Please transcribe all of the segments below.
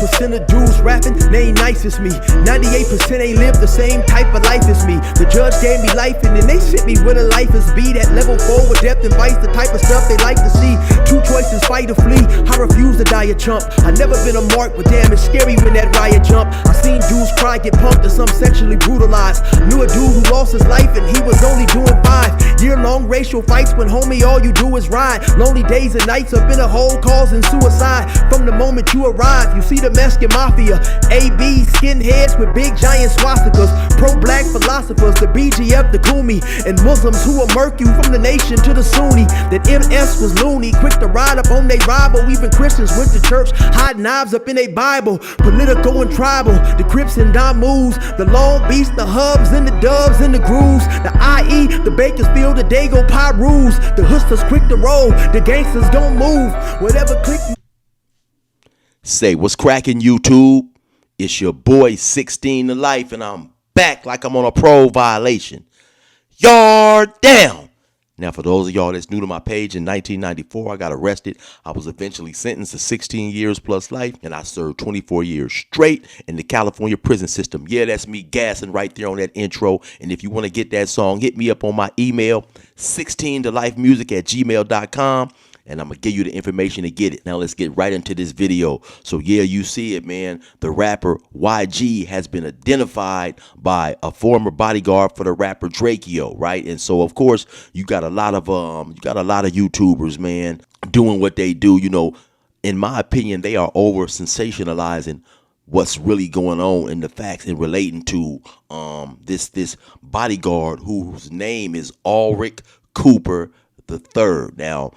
1% of dudes rapping, they ain't nice as me. 98% ain't live the same type of life as me. The judge gave me life and then they sent me where the life is be. That level 4 with depth and vice, the type of stuff they like to see. Two choices, fight or flee. I refuse to die a chump. I never been a mark, but damn, it's scary when that riot jump. I seen dudes cry, get pumped, and some sexually brutalized. Knew a dude who lost his life and he was only doing 5 year-long racial fights when homie all you do is ride. Lonely days and nights up in a hole causing suicide. From the moment you arrive, you see the Mexican mafia, AB skinheads with big giant swastikas, pro-black philosophers, the BGF, the Kumi, and Muslims who will murk you from the nation to the Sunni. That MS was loony, quick to ride up on they rival. Even Christians went to church, hide knives up in they Bible. Political and tribal, the Crips and Damus, the Long Beach, the Hubs and the Dubs and the Grooves, the IE, the Bakersfield, the Dago Pyrus, the Hustlers quick to roll, the gangsters gon' move, whatever click you. Say, what's cracking, YouTube? It's your boy 16 to Life, and I'm back like I'm on a parole violation. Yard down. Now, for those of y'all that's new to my page, in 1994, I got arrested. I was eventually sentenced to 16 years plus life, and I served 24 years straight in the California prison system. Yeah, that's me gassing right there on that intro. And if you want to get that song, hit me up on my email, 16tolifemusic@gmail.com. And I'm going to give you the information to get it. Now, let's get right into this video. So, yeah, you see it, man. The rapper YG has been identified by a former bodyguard for the rapper Drakeo, right? And so, of course, you got a lot of YouTubers, man, doing what they do. You know, in my opinion, they are over sensationalizing what's really going on in the facts and relating to this bodyguard whose name is Ulrich Cooper III. Now,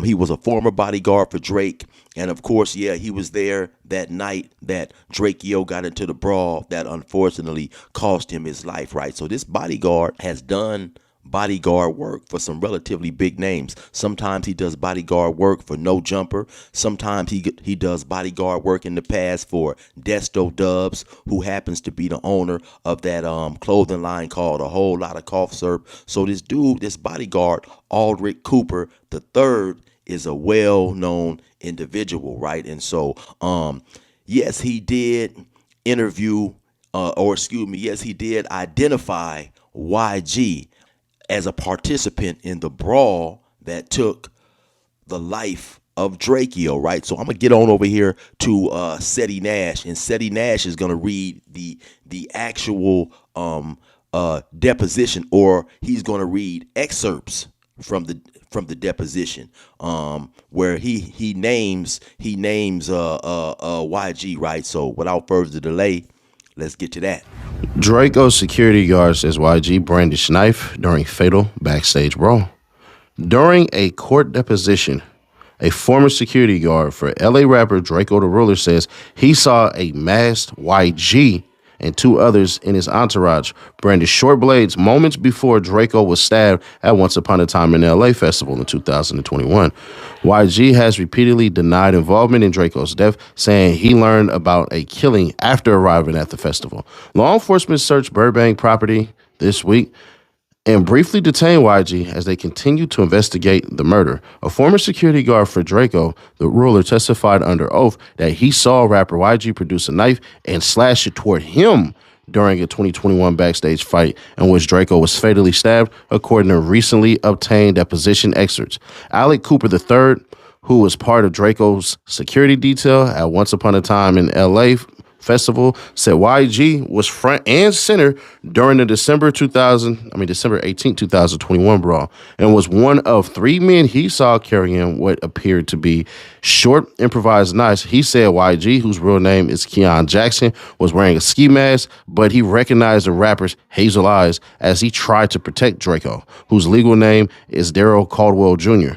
he was a former bodyguard for Drake, and of course, yeah, he was there that night that Drakeo got into the brawl that unfortunately cost him his life, right? So this bodyguard has done bodyguard work for some relatively big names. Sometimes he does bodyguard work for No Jumper. Sometimes he does bodyguard work in the past for Desto Dubs, who happens to be the owner of that clothing line called A Whole Lot of Cough Syrup. So this dude, this bodyguard, Ulrich Cooper III, is a well-known individual, right? And so, yes, he did interview, yes, he did identify YG as a participant in the brawl that took the life of Drakeo, right? So I'm gonna get on over here to Seti Nash, and Seti Nash is gonna read the actual deposition, or he's gonna read excerpts from the deposition, where he names YG, right? So without further delay, let's get to that. Drakeo's security guard says YG brandished knife during fatal backstage brawl. During a court deposition, a former security guard for LA rapper Drakeo the Ruler says he saw a masked YG and two others in his entourage brandish short blades moments before Drakeo was stabbed at Once Upon a Time in LA festival in 2021. YG has repeatedly denied involvement in Drakeo's death, saying he learned about a killing after arriving at the festival. Law enforcement searched Burbank property this week and briefly detained YG as they continue to investigate the murder. A former security guard for Drakeo, the Ruler, testified under oath that he saw rapper YG produce a knife and slash it toward him during a 2021 backstage fight in which Drakeo was fatally stabbed, according to recently obtained deposition excerpts. Ulrich Cooper III, who was part of Drakeo's security detail at Once Upon a Time in LA festival, said YG was front and center during the December 18, 2021 brawl, and was one of three men he saw carrying what appeared to be short improvised knives. He said YG, whose real name is Keon Jackson, was wearing a ski mask, but he recognized the rapper's hazel eyes as he tried to protect Drakeo, whose legal name is Darrell Caldwell Jr.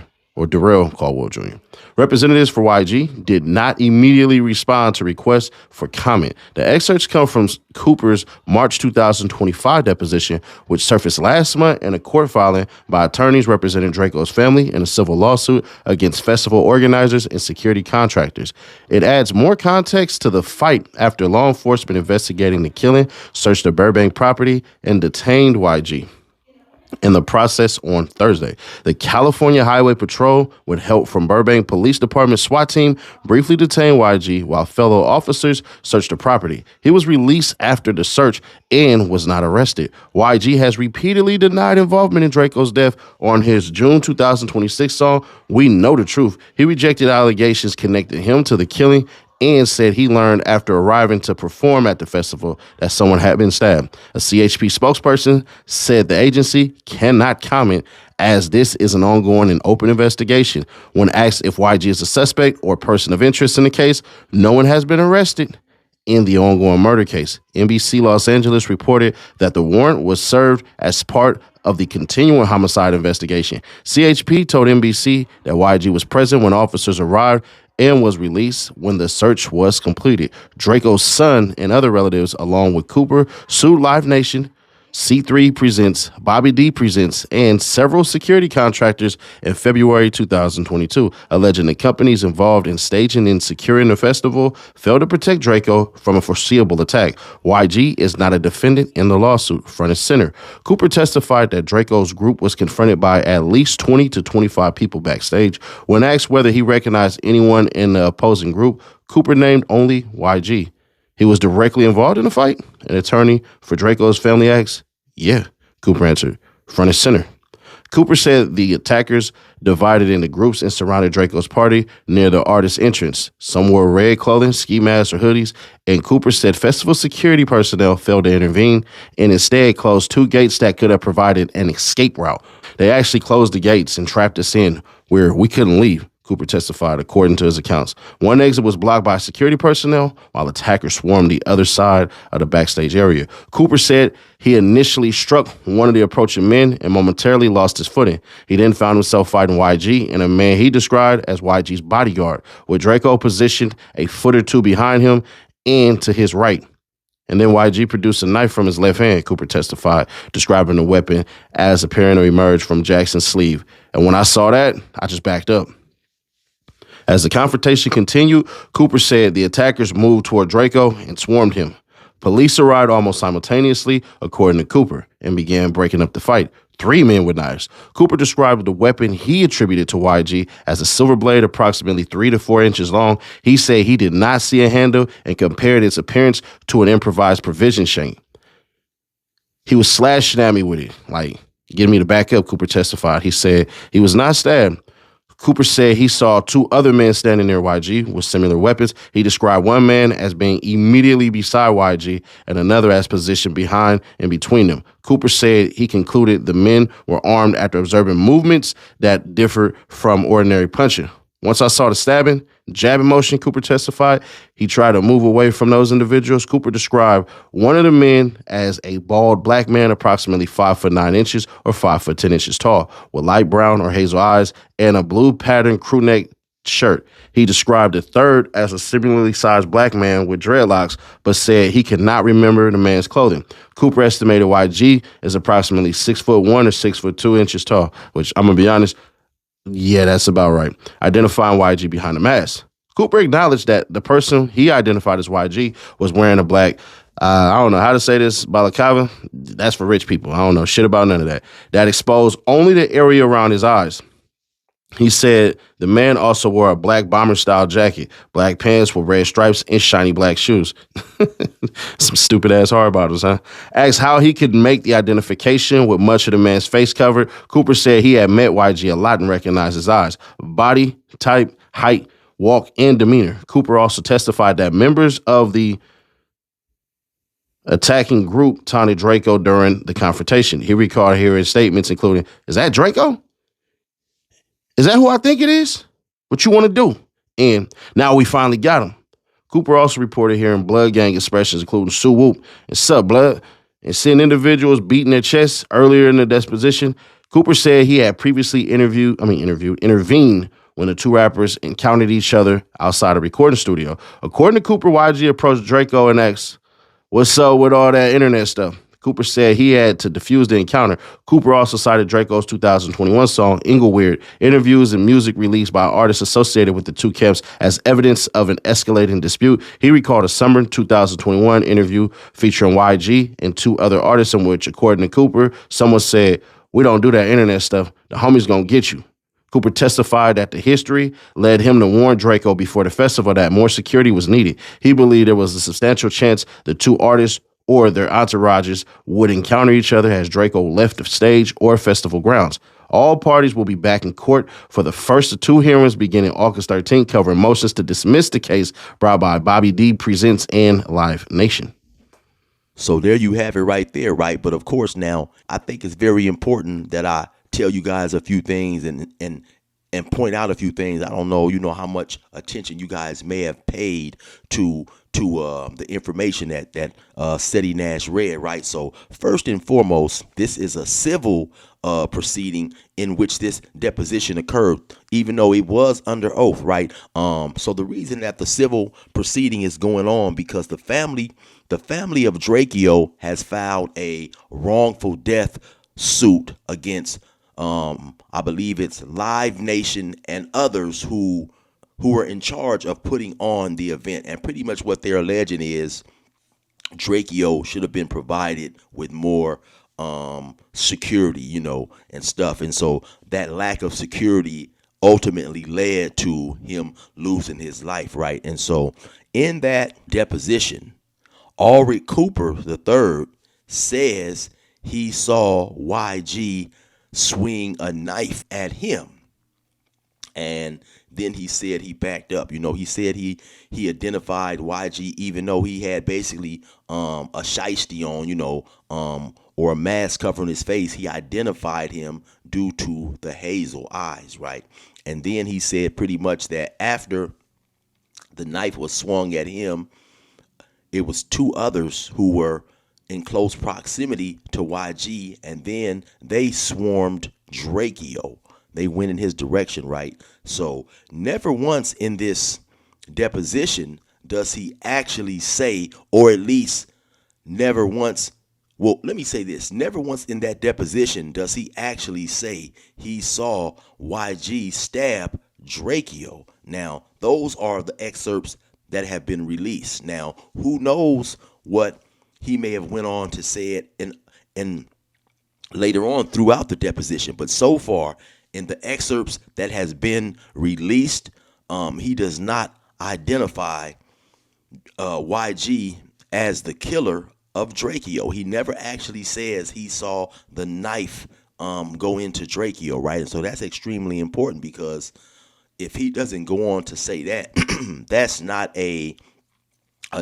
Representatives for YG did not immediately respond to requests for comment. The excerpts come from Cooper's March 2025 deposition, which surfaced last month in a court filing by attorneys representing Drakeo's family in a civil lawsuit against festival organizers and security contractors. It adds more context to the fight after law enforcement investigating the killing searched the Burbank property and detained YG. in the process on Thursday. The California Highway Patrol, with help from Burbank Police Department SWAT team, briefly detained YG while fellow officers searched the property. He was released after the search and was not arrested. YG has repeatedly denied involvement in Drakeo's death. On his June 2026 song, We Know the Truth, he rejected allegations connecting him to the killing and said he learned after arriving to perform at the festival that someone had been stabbed. A CHP spokesperson said the agency cannot comment as this is an ongoing and open investigation. When asked if YG is a suspect or person of interest in the case, no one has been arrested in the ongoing murder case. NBC Los Angeles reported that the warrant was served as part of the continuing homicide investigation. CHP told NBC that YG was present when officers arrived and was released when the search was completed. Drakeo's son and other relatives, along with Cooper, sued Live Nation, C3 Presents, Bobby D Presents, and several security contractors in February 2022, alleging the companies involved in staging and securing the festival failed to protect Drakeo from a foreseeable attack. YG is not a defendant in the lawsuit, front and center. Cooper testified that Drakeo's group was confronted by at least 20 to 25 people backstage. When asked whether he recognized anyone in the opposing group, Cooper named only YG. He was directly involved in the fight? An attorney for Drakeo's family asked. Yeah, Cooper answered, front and center. Cooper said the attackers divided into groups and surrounded Drakeo's party near the artist's entrance. Some wore red clothing, ski masks, or hoodies, and Cooper said festival security personnel failed to intervene and instead closed two gates that could have provided an escape route. They actually closed the gates and trapped us in where we couldn't leave, Cooper testified, according to his accounts. One exit was blocked by security personnel, while attackers swarmed the other side of the backstage area. Cooper said he initially struck one of the approaching men and momentarily lost his footing. He then found himself fighting YG and a man he described as YG's bodyguard, with Drakeo positioned a foot or two behind him and to his right. And then YG produced a knife from his left hand, Cooper testified, describing the weapon as appearing to emerge from Jackson's sleeve. And when I saw that, I just backed up. As the confrontation continued, Cooper said the attackers moved toward Drakeo and swarmed him. Police arrived almost simultaneously, according to Cooper, and began breaking up the fight. 3 men with knives. Cooper described the weapon he attributed to YG as a silver blade approximately 3 to 4 inches long. He said he did not see a handle and compared its appearance to an improvised provision shank. He was slashing at me with it, like getting me to back up, Cooper testified. He said he was not stabbed. Cooper said he saw 2 other men standing near YG with similar weapons. He described one man as being immediately beside YG and another as positioned behind and between them. Cooper said he concluded the men were armed after observing movements that differed from ordinary punching. Once I saw the stabbing, jabbing motion, Cooper testified, he tried to move away from those individuals. Cooper described one of the men as a bald black man, approximately 5'9" or 5'10" tall, with light brown or hazel eyes and a blue patterned crew neck shirt. He described the third as a similarly sized black man with dreadlocks, but said he could not remember the man's clothing. Cooper estimated YG is approximately 6'1" or 6'2" tall, which I'm going to be honest, yeah, that's about right. Identifying YG behind the mask. Cooper acknowledged that the person he identified as YG was wearing a black, I don't know how to say this, balaclava. That's for rich people. I don't know shit about none of that. That exposed only the area around his eyes. He said the man also wore a black bomber-style jacket, black pants with red stripes, and shiny black shoes. Some stupid-ass hard bottles, huh? Asked how he could make the identification with much of the man's face covered, Cooper said he had met YG a lot and recognized his eyes, body, type, height, walk, and demeanor. Cooper also testified that members of the attacking group taunted Drakeo during the confrontation. He recalled hearing statements including, "Is that Drakeo? Is that who I think it is? What you want to do?" And "Now we finally got him." Cooper also reported hearing blood gang expressions, including "Sue Whoop" and "Sup, blood," and seeing individuals beating their chests earlier in the deposition. Cooper said he had previously intervened when the 2 rappers encountered each other outside a recording studio. According to Cooper, YG approached Drakeo and asked, "What's up with all that internet stuff?" Cooper said he had to defuse the encounter. Cooper also cited Drakeo's 2021 song, Ingleweird, interviews and music released by artists associated with the 2 camps as evidence of an escalating dispute. He recalled a summer 2021 interview featuring YG and 2 other artists in which, according to Cooper, someone said, We don't do that internet stuff. The homie's gonna get you. Cooper testified that the history led him to warn Drakeo before the festival that more security was needed. He believed there was a substantial chance the two artists or their entourages would encounter each other as Drakeo left the stage or festival grounds. All parties will be back in court for the first of two hearings beginning August 13th, covering motions to dismiss the case brought by Bobby D Presents and Live Nation. So there you have it right there, right? But of course, now I think it's very important that I tell you guys a few things and point out a few things. I don't know, how much attention you guys may have paid to the information that Seti Nash read, right? So first and foremost, this is a civil proceeding in which this deposition occurred, even though it was under oath, right? So the reason that the civil proceeding is going on because the family of Drakeo has filed a wrongful death suit against I believe it's Live Nation and others who are in charge of putting on the event. And pretty much what they're alleging is Drakeo should have been provided with more security, and stuff. And so that lack of security ultimately led to him losing his life, right? And so in that deposition, Ulrich Cooper III says he saw YG swing a knife at him. And then he said he backed up. He said he identified YG even though he had basically a shiesty on, or a mask covering his face. He identified him due to the hazel eyes, right? And then he said pretty much that after the knife was swung at him, it was two others who were in close proximity to YG, and then they swarmed Drakeo. They went in his direction, right? So never once in this deposition does he actually say, or at least never once, well, let me say this, never once in that deposition does he actually say he saw YG stab Drakeo. Now, those are the excerpts that have been released. Now, who knows what he may have went on to say it and later on throughout the deposition. But so far, in the excerpts that has been released, he does not identify YG as the killer of Drakeo. He never actually says he saw the knife go into Drakeo, right? And so that's extremely important because if he doesn't go on to say that, that's not a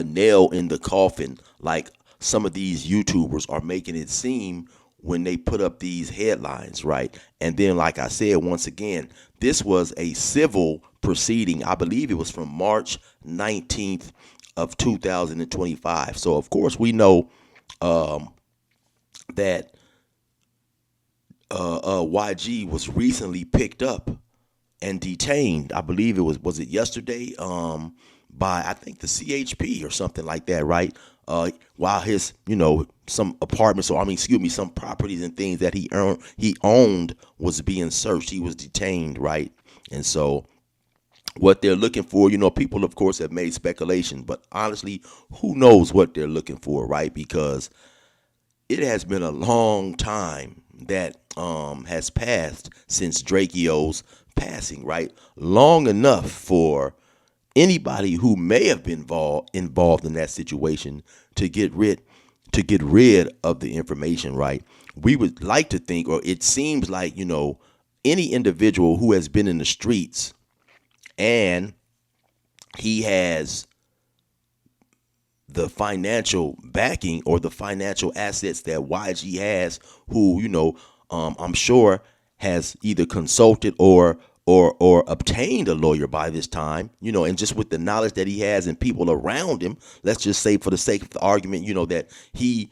nail in the coffin like some of these YouTubers are making it seem when they put up these headlines, right? And then, like I said, once again, this was a civil proceeding. I believe it was from March 19th of 2025. So, of course, we know that YG was recently picked up and detained. I believe it was it yesterday by, I think, the CHP or something like that, right? While his, some apartments, some properties and things that he owned was being searched. He was detained, right? And so what they're looking for, people, of course, have made speculation, but honestly, who knows what they're looking for, right? Because it has been a long time that has passed since Drakeo's passing, right? Long enough for anybody who may have been involved in that situation to get rid of the information, right? We would like to think, or it seems like, any individual who has been in the streets and he has the financial backing or the financial assets that YG has, who, I'm sure has either consulted or obtained a lawyer by this time, and just with the knowledge that he has and people around him, let's just say for the sake of the argument, that he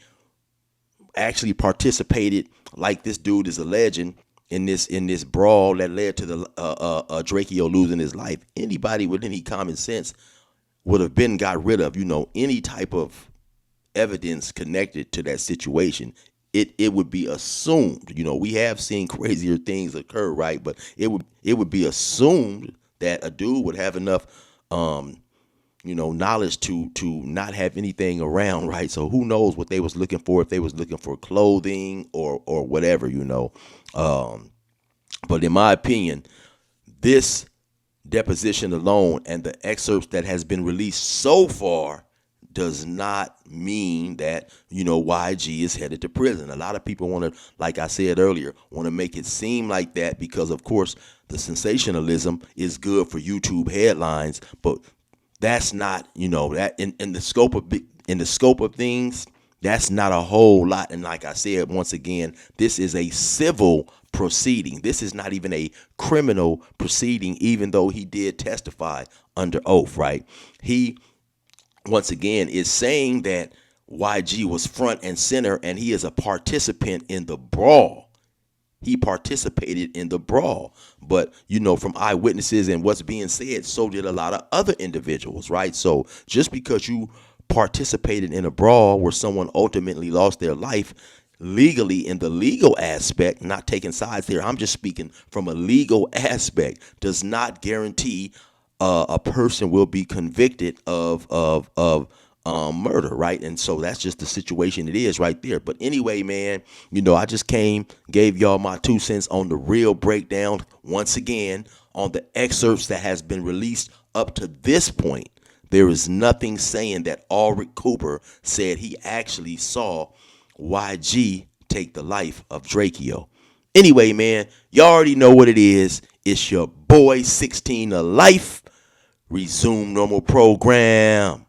actually participated, like this dude is alleging, in this brawl that led to the Drakeo losing his life. Anybody with any common sense would have been got rid of, any type of evidence connected to that situation. It would be assumed, we have seen crazier things occur, right? But it would be assumed that a dude would have enough knowledge to not have anything around, right? So who knows what they was looking for, if they was looking for clothing or whatever. But in my opinion, this deposition alone and the excerpts that has been released so far does not mean that YG is headed to prison. A lot of people want to, like I said earlier, want to make it seem like that because, of course, the sensationalism is good for YouTube headlines, but that's not, that in the scope of things, that's not a whole lot. And like I said, once again, this is a civil proceeding. This is not even a criminal proceeding, even though he did testify under oath, right? He, once again, is saying that YG was front and center and he is a participant in the brawl. He participated in the brawl. But, from eyewitnesses and what's being said, so did a lot of other individuals, right? So just because you participated in a brawl where someone ultimately lost their life legally, in the legal aspect, not taking sides here, I'm just speaking from a legal aspect, does not guarantee a person will be convicted of murder, right? And so that's just the situation it is right there. But anyway, man, I just gave y'all my 2 cents on the real breakdown once again on the excerpts that has been released up to this point. There is nothing saying that Ulrich Cooper said he actually saw YG take the life of Drakeo. Anyway, man, y'all already know what it is. It's your boy 16 to life. Resume normal program.